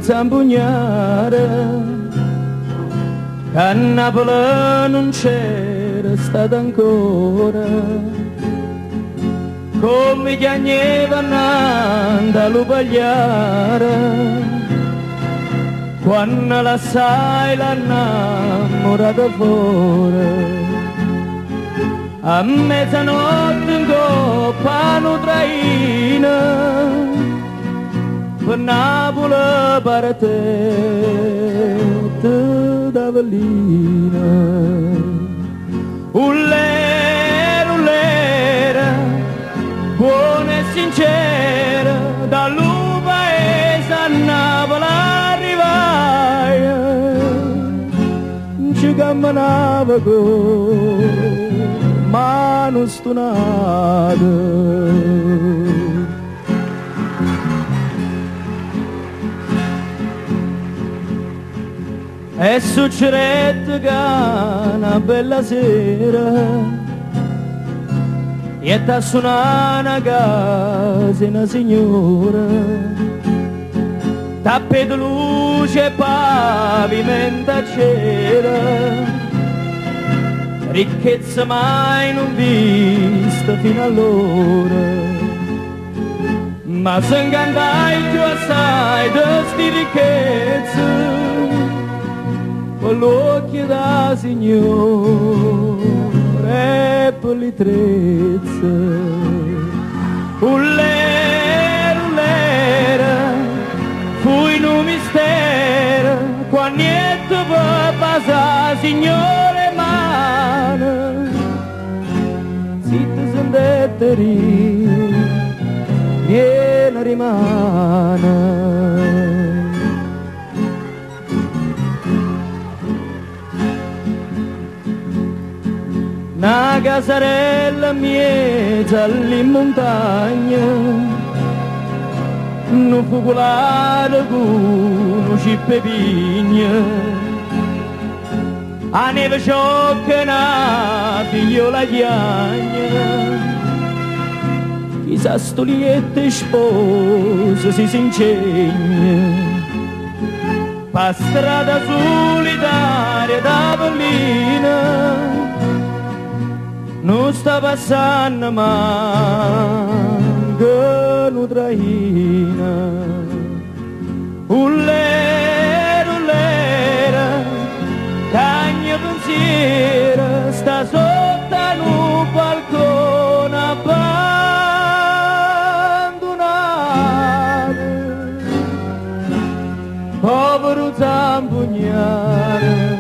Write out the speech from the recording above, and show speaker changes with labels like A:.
A: zampugnare, che a Napoli non c'era stata ancora, come chiagnevano dallo pagliare, quando la sai l'ha innamorata fuori. A mezzanotte in coppa non traina, per Napoli parte d'Avellina. Ullera, buona e sincera, dal paese a Napoli arrivai, ci camminava con mano stonata. E succedette che una bella sera e t'ha suonato a casa una signora, tappet luce e pavimento c'era, ricchezza mai non vista fino allora. Ma se ingandai più assai di sti ricchezze, con l'occhio da signore e per le trezze. Ullera, fu in un mistero, quando niente per passare, signore mano, zitta s'andette piena rimane. Una casarella mezza in montagna, un focolare con un cippe pigna, a neve sciocca una figliola chiagna, chissà stoliette sposa si insegna, pa strada solitaria d'Avellina, non sta passando manca un traina. Ullera, cagna pensiera, sta sotto un balcone abbandonato, povero zampugnare.